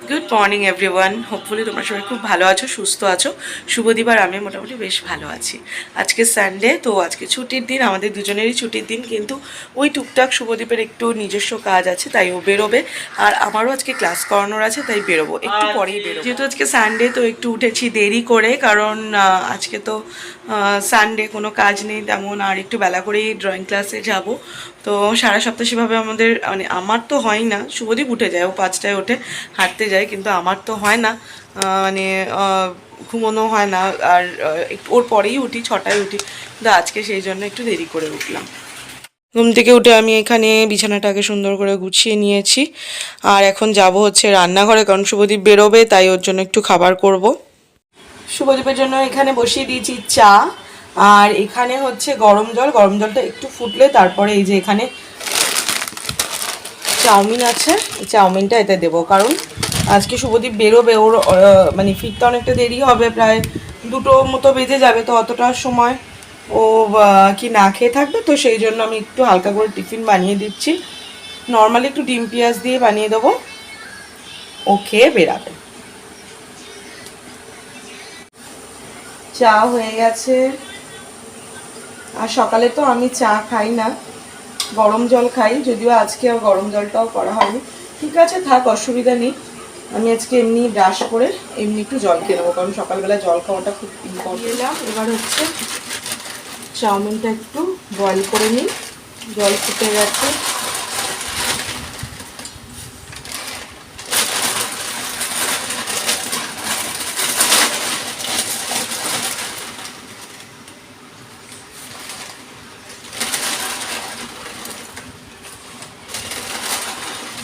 Good morning everyone, hopefully তোমরা সবাই খুব ভালো আছো, সুস্থ আছো। শুভদীপ আর আমি মোটামুটি বেশ ভালো আছি। আজকে সানডে, তো আজকে ছুটির দিন, আমাদের দুজনেরই ছুটির দিন, কিন্তু ওই টুকটাক শুভদীপের একটু নিজস্ব কাজ আছে, তাই ও বেরোবে। আর আমারও আজকে ক্লাস করানোর আছে, তাই বেরোবো, একটু পরেই বেরোবো। যেহেতু আজকে সানডে, তো একটু উঠেছি দেরি করে, কারণ আজকে তো সানডে, কোনো কাজ নেই তেমন। আর একটু বেলা করেই ড্রয়িং ক্লাসে যাব। তো সারা সপ্তাহ সেভাবে আমাদের, মানে আমার তো হয় না, শুভদীপ উঠে যায়, ও 5টায় ওঠে, হাঁটতে যায়, কিন্তু আমার তো হয় না, মানে ঘুমোনো হয় না। আর একটু ওর পরেই উঠি, 6টায় উঠি, কিন্তু আজকে সেই জন্য একটু দেরি করে উঠলাম। ঘুম থেকে উঠে আমি এখানে বিছানাটাকে সুন্দর করে গুছিয়ে নিয়েছি, আর এখন যাব হচ্ছে রান্নাঘরে, কারণ শুভদীপ বেরোবে, তাই ওর জন্য একটু খাবার করব। শুভদীপের জন্য এখানে বসিয়ে দিয়েছি চা, আর এখানে হচ্ছে গরম জল। গরম জলটা একটু ফুটলে তারপরে এই যে এখানে চাউমিন আছে, এই চাউমিনটা এতে দেবো, কারণ আজকে শুভদীপ বেরোবে, ওর মানে ফিরতে অনেকটা দেরি হবে, প্রায় 2টো মতো বেজে যাবে। তো অতটা সময় ও কি না খেয়ে থাকবে, তো সেই জন্য আমি একটু হালকা করে টিফিন বানিয়ে দিচ্ছি। নর্মালি একটু ডিম পেঁয়াজ দিয়ে বানিয়ে দেবো, ও খেয়ে বেরাবে। চা হয়ে গেছে, আর সকালে তো আমি চা খাই না, গরম জল খাই, যদিও আজকে আর গরম জলটাও করা হয়নি। ঠিক আছে, থাক, অসুবিধা নেই। আমি আজকে এমনি ব্রাশ করে এমনি একটু জল খেয়ে নেবো, কারণ সকালবেলা জল খাওয়াটা খুব ইম্পর্টেন্ট। এলাম, এবার হচ্ছে চাউমিনটা একটু বয়েল করে নিই। জল ফুটে গেছে,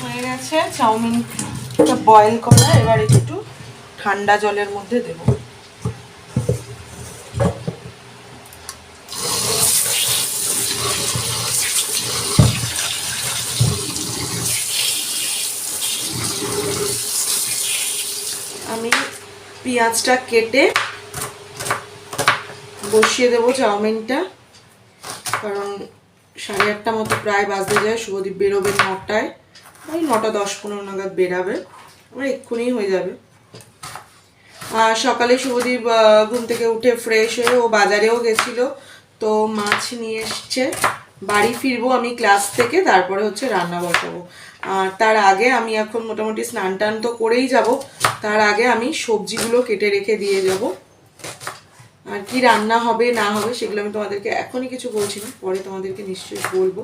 হয়ে গেছে চাউমিনটা বয়েল করা। এবার একটু ঠান্ডা জলের মধ্যে দেবো। আমি পেঁয়াজটা কেটে বসিয়ে দেবো চাউমিনটা, কারণ 8:30 মতো প্রায় বাজতে যায়, শুভদীপ বেরোবে 9টায়, ওই 9টা 10-15 নাগাদ বেরাবে, আমার এক্ষুনি হয়ে যাবে। আর সকালে শুভদীপ ঘুম থেকে উঠে ফ্রেশ হয়ে ও বাজারেও গেছিলো, তো মাছ নিয়ে এসছে। বাড়ি ফিরবো আমি ক্লাস থেকে, তারপরে হচ্ছে রান্না বসাবো। আর তার আগে আমি এখন মোটামুটি স্নান টান তো করেই যাব, তার আগে আমি সবজিগুলো কেটে রেখে দিয়ে যাব। আর কি রান্না হবে না হবে সেগুলো আমি তোমাদেরকে এখনই কিছু বলছি না, পরে তোমাদেরকে নিশ্চয়ই বলবো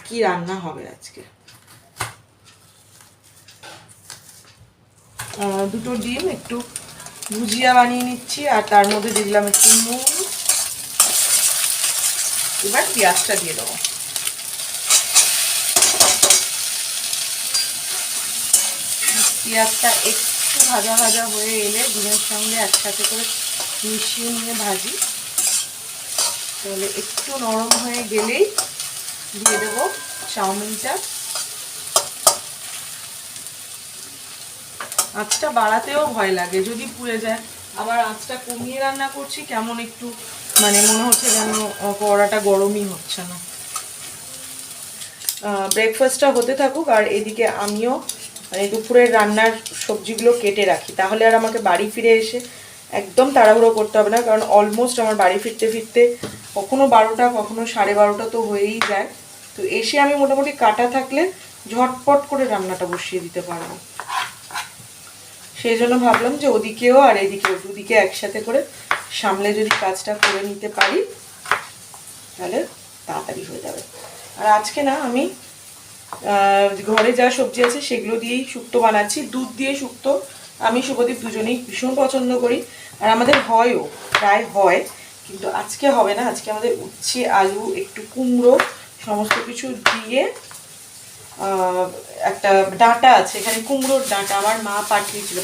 কি রান্না হবে আজকে। 2টো ডিম একটু ভুজিয়া বানিয়ে নিচ্ছি, আর তার মধ্যে দিলাম একটু নুন। এবার পেঁয়াজটা দিয়ে দেবো। পেঁয়াজটা একটু ভাজা ভাজা হয়ে এলে ডিমের সঙ্গে একসাথে করে মিশিয়ে নিয়ে ভাজি, তাহলে একটু নরম হয়ে গেলেই দিয়ে দেবো চাউমিনটা। আঁচটা বাড়াতেও ভয় লাগে, যদি পুড়ে যায়। আবার আঁচটা কমিয়ে রান্না করছি, কেমন একটু মানে মনে হচ্ছে যেন কড়াটা গরমই হচ্ছে না। ব্রেকফাস্টটা হতে থাকুক, আর এদিকে আমিও মানে দুপুরের রান্নার সবজিগুলো কেটে রাখি, তাহলে আর আমাকে বাড়ি ফিরে এসে একদম তাড়াহুড়ো করতে হবে না, কারণ অলমোস্ট আমার বাড়ি ফিরতে ফিরতে কখনো 12টা, কখনো 12:30 তো হয়েই যায়। তো এসে আমি মোটামুটি কাটা থাকলে ঝটপট করে রান্নাটা বসিয়ে দিতে পারবো। সেই জন্য ভাবলাম যে ওদিকেও আর এদিকেও দুদিকে একসাথে করে সামলে যদি কাজটা করে নিতে পারি, তাহলে তাড়াতাড়ি হয়ে যাবে। আর আজকে না আমি ঘরে যা সবজি আছে সেগুলো দিয়েই শুক্তো বানাচ্ছি। দুধ দিয়ে শুক্তো আমি শুভদীপ দুজনেই ভীষণ পছন্দ করি, আর আমাদের হয়ও, প্রায় হয়, কিন্তু আজকে হবে না। আজকে আমাদের উচ্ছে, আলু, একটু কুমড়ো সমস্ত কিছু দিয়ে একটা ডাঁটা আছে, এখানে কুমড়োর ডাঁটা আমার মা পাঠিয়েছিল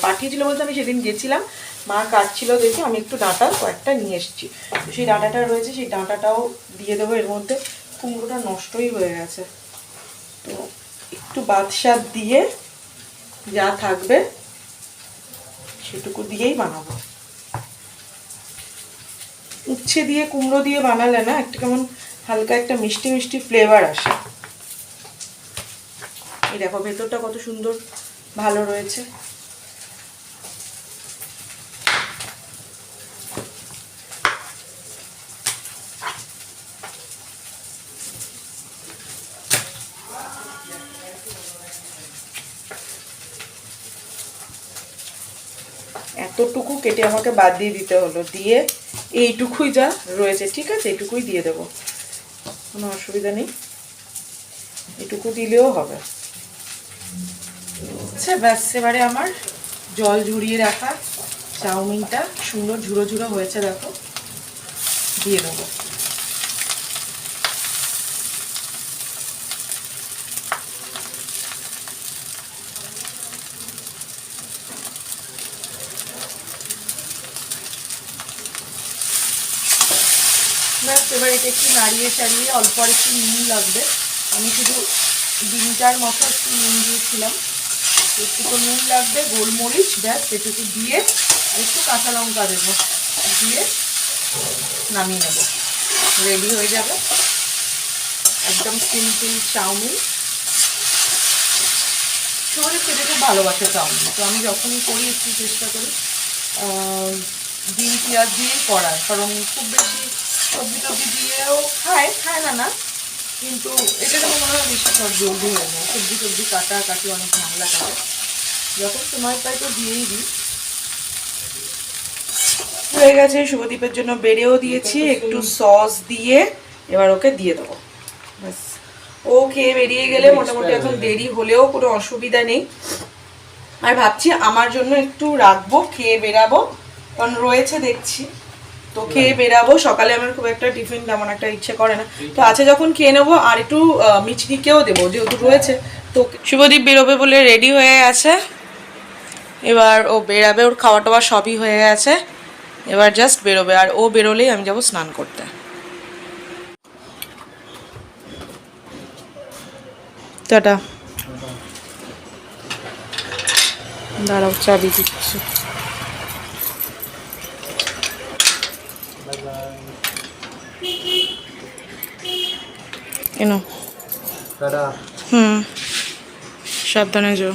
বলতে আমি সেদিন গেছিলাম, মা কাটছিল দেখে আমি একটু ডাঁটা কয়েকটা নিয়ে এসেছি। তো সেই ডাঁটাটা রয়েছে, সেই ডাঁটাটাও দিয়ে দেবো এর মধ্যে। কুমড়োটা নষ্টই হয়ে গেছে, তো একটু বাদশাদ দিয়ে যা থাকবে সেটুকু দিয়েই বানাবো। উচ্ছে দিয়ে কুমড়ো দিয়ে বানালে না একটা কেমন হালকা একটা মিষ্টি মিষ্টি ফ্লেভার আসে। এই দেখো ভেতরটা কত সুন্দর ভালো রয়েছে। এতটুকু কেটে আমাকে বাদ দিয়ে দিতে হলো, দিয়ে এইটুকুই যা রয়েছে, ঠিক আছে, এইটুকুই দিয়ে দেবো, কোনো অসুবিধা নেই, এটুকু দিলেও হবে। আচ্ছা ব্যাস, এবারে আমার জল ঝরিয়ে রাখা চাউমিনটা সুন্দর ঝুড়ো ঝুড়ো হয়েছে, দেখো, দিয়ে দেবো। ব্যাস, এবার এটা একটু নাড়িয়ে চাড়িয়ে অল্প আর একটু নুন লাগবে, আমি শুধু ডিমটার মতো একটু নুন দিয়েছিলাম, একটু নুন লাগবে, গোলমরিচ, ব্যাস এটুকু দিয়ে আর একটু কাঁচা লঙ্কা দেবো, দিয়ে নামিয়ে নেব, রেডি হয়ে যাবে একদম সিম্পল চাউমিন। সবাই খেতে খুব ভালোবাসে চাউমিন, তো আমি যখনই করি একটু চেষ্টা করি ডিম পেঁয়াজ দিয়েই করার, কারণ খুব বেশি সবজি টবজি দিয়েও খায় না না, কিন্তু এটা যেন মনে হয় বেশি সব জলদি হয়ে যায়, সবজি টবজি কাটি অনেক ঝামেলা কাটে, যখন সময় পাই তো দিয়েই দিই। হয়ে গেছে, শুভদীপের জন্য বেড়েও দিয়েছি, একটু সস দিয়ে এবার ওকে দিয়ে দেবো, ব্যাস ও খেয়ে বেরিয়ে গেলে মোটামুটি এখন দেরি হলেও কোনো অসুবিধা নেই। আর ভাবছি আমার জন্য একটু রাখবো, খেয়ে বেরাবো, কারণ রয়েছে দেখছি, তো খেয়ে বেরাবো, সকালে আমার খুব একটা টিফিন তেমন একটা ইচ্ছে করে না, তো আছে যখন খেয়ে নেবো, আর একটু মিচড়িকেও দেবো যেহেতু রয়েছে। তো শুভদীপ বেরোবে বলে রেডি হয়ে আছে, এবার ও বেরাবে, ওর খাওয়া টাওয়া সবই হয়ে গেছে, এবার জাস্ট বেরোবে, আর ও বেরোলেই আমি যাবো স্নান করতে। টাটা। দাঁড়াও, চাবি দিচ্ছি। কেন? সাবধানে যাও।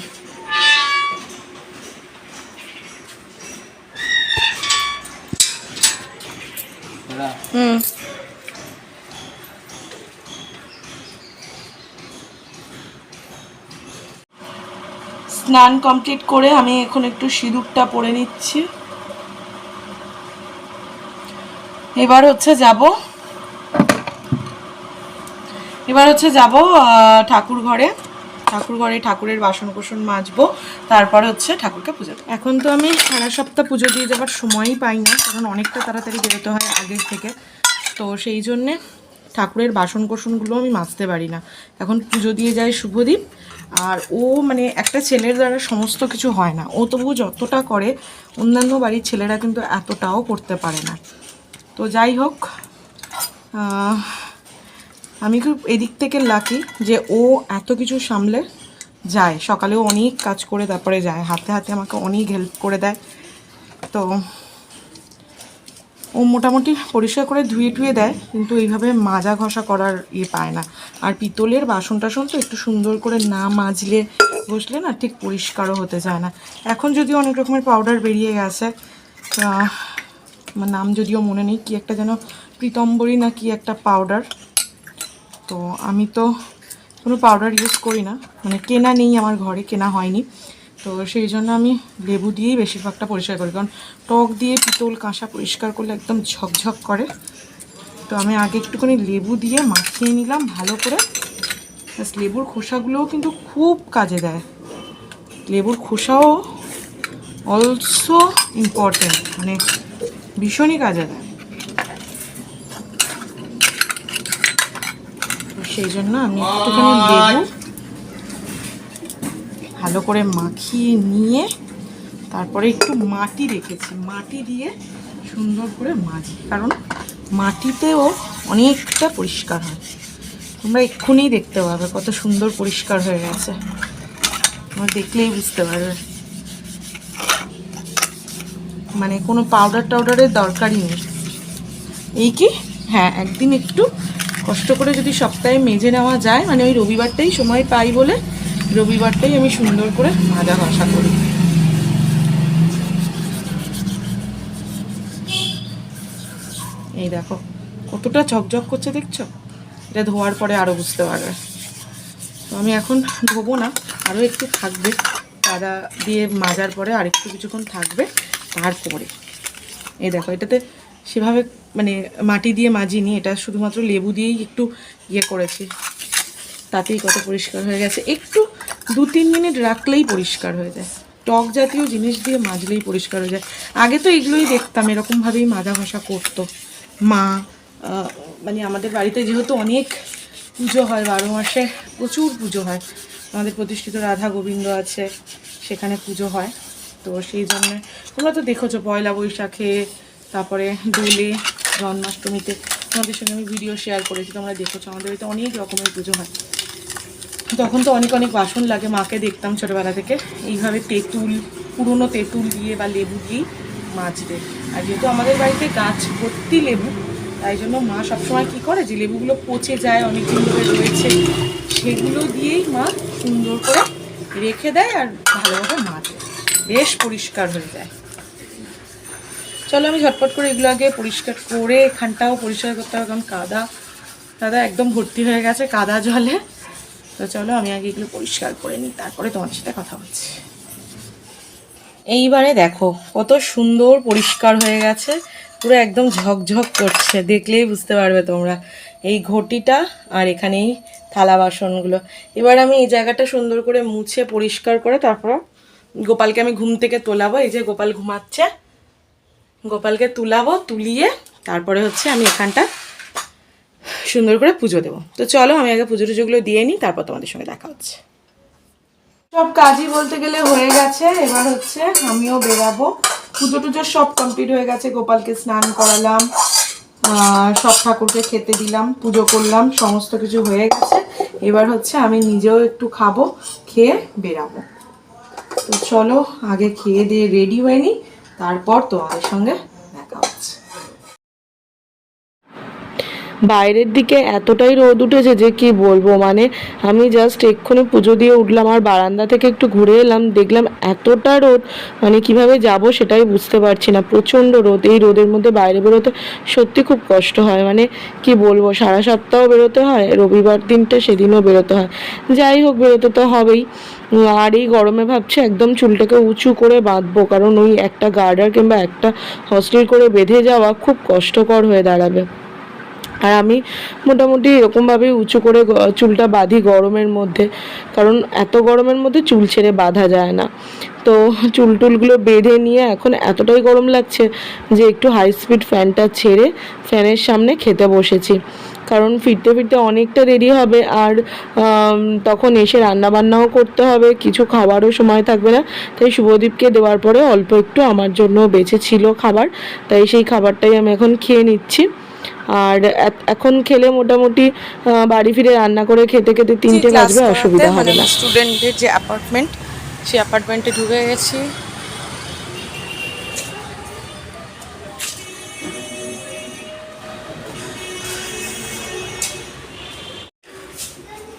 স্নান কমপ্লিট করে আমি এখন একটু সিঁদুরটা পরে নিচ্ছি, এবার হচ্ছে যাব ঠাকুর ঘরে ঠাকুরের বাসন কোসন মাজবো, তারপরে হচ্ছে ঠাকুরকে পুজো। এখন তো আমি সারা সপ্তাহ পুজো দিয়ে যাবার সময়ই পাই না, কারণ অনেকটা তাড়াতাড়ি বেরোতে হয় আগের থেকে, তো সেই জন্যে ঠাকুরের বাসন কোসনগুলো আমি মাজতে পারি না। এখন পুজো দিয়ে যায় শুভদীপ, আর ও মানে একটা ছেলের দ্বারা সমস্ত কিছু হয় না, ও তবু যতটা করে অন্যান্য বাড়ির ছেলেরা কিন্তু এতটাও করতে পারে না। তো যাই হোক, আমি খুব এদিক থেকে লাকি যে ও এত কিছু সামলে যায়, সকালেও অনেক কাজ করে তারপরে যায়, হাতে হাতে আমাকে অনেক হেল্প করে দেয়, তো ও মোটামুটি পরিষ্কার করে ধুয়ে টুয়ে দেয়, কিন্তু এইভাবে মাজা ঘষা করার পায় না। আর পিতলের বাসন টাসন তো একটু সুন্দর করে না মাজলে বসলে না ঠিক পরিষ্কারও হতে চায় না। এখন যদিও অনেক রকমের পাউডার বেরিয়ে গেছে, আমার নাম যদিও মনে নেই, কি একটা যেন প্রীতম্বরী না কি একটা পাউডার, তো আমি তো কোনো পাউডার ইউজ করি না, মানে কেনা নেই আমার ঘরে, কেনা হয়নি, তো সেই জন্য আমি লেবু দিয়েই বেশিরভাগটা পরিষ্কার করি, কারণ টক দিয়ে পিতল কাঁসা পরিষ্কার করলে একদম ঝকঝক করে। তো আমি আগে একটুখানি লেবু দিয়ে মাখিয়ে নিলাম ভালো করে, ব্যাস। লেবুর খোসাগুলোও কিন্তু খুব কাজে দেয়, লেবুর খোসাও অলসো ইম্পর্টেন্ট, মানে ভীষণই কাজে দেয়, তো সেই জন্য আমি একটুখানি লেবু ভালো করে মাখিয়ে নিয়ে তারপরে একটু মাটি রেখেছি, মাটি দিয়ে সুন্দর করে মাজি, কারণ মাটিতেও অনেকটা পরিষ্কার হয়, তোমরা এক্ষুনি দেখতে পাবে কত সুন্দর পরিষ্কার হয়ে গেছে, তোমরা দেখলেই বুঝতে পারবে, মানে কোনো পাউডার টাউডারের দরকারই নেই। এই কি, হ্যাঁ, একদিন একটু কষ্ট করে যদি সপ্তাহে মেজে নেওয়া যায়, মানে ওই রবিবারটাই সময় পাই বলে রবিবারটাই আমি সুন্দর করে মাজা ঘষা করি। এই দেখো কতটা ঝকঝক করছে, দেখছো? এটা ধোয়ার পরে আরও বুঝতে পারবে। তো আমি এখন ধোবো না, আরও একটু থাকবে, কাদা দিয়ে মাজার পরে আরেকটু কিছুক্ষণ থাকবে। তারপরে এই দেখো, এটাতে সেভাবে মানে মাটি দিয়ে মাজিনি, এটা শুধুমাত্র লেবু দিয়েই একটু ইয়ে করেছি, তাতেই কত পরিষ্কার হয়ে গেছে। একটু 2-3 মিনিট রাখলেই পরিষ্কার হয়ে যায়, টক জাতীয় জিনিস দিয়ে মাজলেই পরিষ্কার হয়ে যায়। আগে তো এগুলোই দেখতাম, এরকমভাবেই মাজা ঘষা করতো মা। মানে আমাদের বাড়িতে যেহেতু অনেক পুজো হয়, 12 মাসে প্রচুর পুজো হয়, আমাদের প্রতিষ্ঠিত রাধা গোবিন্দ আছে, সেখানে পুজো হয়। তো সেই জন্য তোমরা তো দেখেছো পয়লা বৈশাখে, তারপরে দোলে, জন্মাষ্টমীতে তোমাদের সঙ্গে আমি ভিডিও শেয়ার করেছি, তোমরা দেখেছো আমাদের বাড়িতে অনেক রকমের পুজো হয়। তখন তো অনেক অনেক বাসন লাগে, মাকে দেখতাম ছোটোবেলা থেকে এইভাবে তেঁতুল, পুরনো তেঁতুল দিয়ে বা লেবু দিয়েই মাজবে। আর যেহেতু আমাদের বাড়িতে গাছ ভর্তি লেবু, তাই জন্য মা সবসময় কী করে, যে লেবুগুলো পচে যায় অনেক দিন ধরে রয়েছে, সেগুলো দিয়েই মা সুন্দর করে রেখে দেয় আর ভালোভাবে মাজে, বেশ পরিষ্কার হয়ে যায়। চলো আমি ঝটপট করে এগুলো আগে পরিষ্কার করে, এখানটাও পরিষ্কার করতে হবে, কারণ কাদা একদম ভর্তি হয়ে গেছে কাদা জলে। তো চলো আমি আগে এগুলো পরিষ্কার করে নিই, তারপরে তোমার সাথে কথা হচ্ছে। এইবারে দেখো কত সুন্দর পরিষ্কার হয়ে গেছে, পুরো একদম ঝকঝক করছে, দেখলেই বুঝতে পারবে তোমরা। এই ঘটিটা আর এখানেই থালা বাসনগুলো। এবার আমি এই জায়গাটা সুন্দর করে মুছে পরিষ্কার করে তারপর গোপালকে আমি ঘুম থেকে তোলাবো। এই যে গোপাল ঘুমাচ্ছে, গোপালকে তুলাবো, তুলিয়ে তারপরে হচ্ছে আমি এখানটা সুন্দর করে পুজো দেবো। তো চলো আমি আগে পুজো টুজোগুলো দিয়ে নিই, তারপর তোমাদের সঙ্গে দেখা হচ্ছে। সব কাজই বলতে গেলে হয়ে গেছে, এবার হচ্ছে আমিও বেরাবো। পুজো টুজো সব কমপ্লিট হয়ে গেছে, গোপালকে স্নান করালাম, সব ঠাকুরকে খেতে দিলাম, পুজো করলাম, সমস্ত কিছু হয়ে গেছে। এবার হচ্ছে আমি নিজেও একটু খাবো, খেয়ে বেরাবো। তো চলো আগে খেয়ে দিয়ে রেডি হয়ে নিই, তারপর তোমাদের সঙ্গে দেখা হচ্ছে। বাইরের দিকে এতটাই রোদ উঠেছে যে কি বলবো, মানে আমি জাস্ট এক্ষুনি পুজো দিয়ে উঠলাম আর বারান্দা থেকে একটু ঘুরে এলাম, দেখলাম এতটা রোদ, মানে কিভাবে যাব সেটাই বুঝতে পারছি না, প্রচণ্ড রোদ। এই রোদের মধ্যে বাইরে বেরোতে সত্যি খুব কষ্ট হয়, মানে কি বলবো, সারা সপ্তাহ বেরোতে হয়, রবিবার দিনটা সেদিনও বেরোতে হয়। যাই হোক, বেরোতে তো হবেই। আর এই গরমে ভাবছি একদম চুলটাকে উঁচু করে বাঁধবো, কারণ ওই একটা গার্ডার কিংবা একটা হস্টেল করে বেঁধে যাওয়া খুব কষ্টকর হয়ে দাঁড়াবে। আর আমি মোটামুটি এরকমভাবেই উঁচু করে চুলটা বাঁধি গরমের মধ্যে, কারণ এত গরমের মধ্যে চুল ছেড়ে বাঁধা যায় না। তো টুলগুলো বেঁধে নিয়ে এখন এতটাই গরম লাগছে যে একটু হাই স্পিড ফ্যানটা ছেড়ে ফ্যানের সামনে খেতে বসেছি, কারণ ফিরতে ফিরতে অনেকটা দেরি হবে। আর তখন এসে রান্নাবান্নাও করতে হবে, কিছু খাবারও সময় থাকবে না। তাই শুভদীপকে দেওয়ার পরে অল্প একটু আমার জন্য বেঁচে ছিল খাবার, তাই সেই খাবারটাই আমি এখন খেয়ে নিচ্ছি। আর এখন খেলে মোটামুটি বাড়ি ফিরে রান্না করে খেতে খেতে 3টে বাজবে, অসুবিধা হবে না। স্টুডেন্টদের যে অ্যাপার্টমেন্ট, সেই অ্যাপার্টমেন্টে ঢুকে গেছি।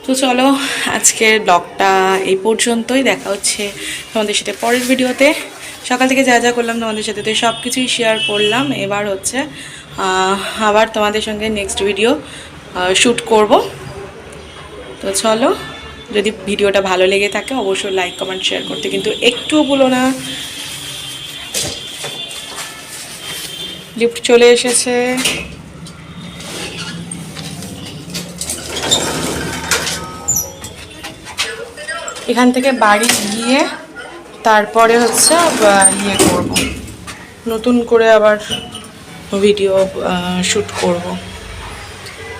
তো চলো আজকের ব্লগটা এই পর্যন্তই, দেখা হচ্ছে তোমাদের সাথে পরের ভিডিওতে। সকাল থেকে যা যা করলাম তোমাদের সাথে তো সব কিছুই শেয়ার করলাম। এবার হচ্ছে আবার তোমাদের সঙ্গে নেক্সট ভিডিও শ্যুট করব। তো চলো, যদি ভিডিওটা ভালো লেগে থাকে অবশ্যই লাইক কমেন্ট শেয়ার করতে কিন্তু একটুও ভুলো না। লিফট চলে এসেছে। এখান থেকে বাড়ি গিয়ে তারপরে হচ্ছে ইয়ে করব, নতুন করে আবার ভিডিও শ্যুট করব।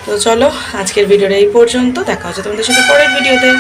তো চলো আজকের ভিডিওটা এই পর্যন্ত, দেখা হচ্ছে তোমাদের সাথে পরের ভিডিওতে।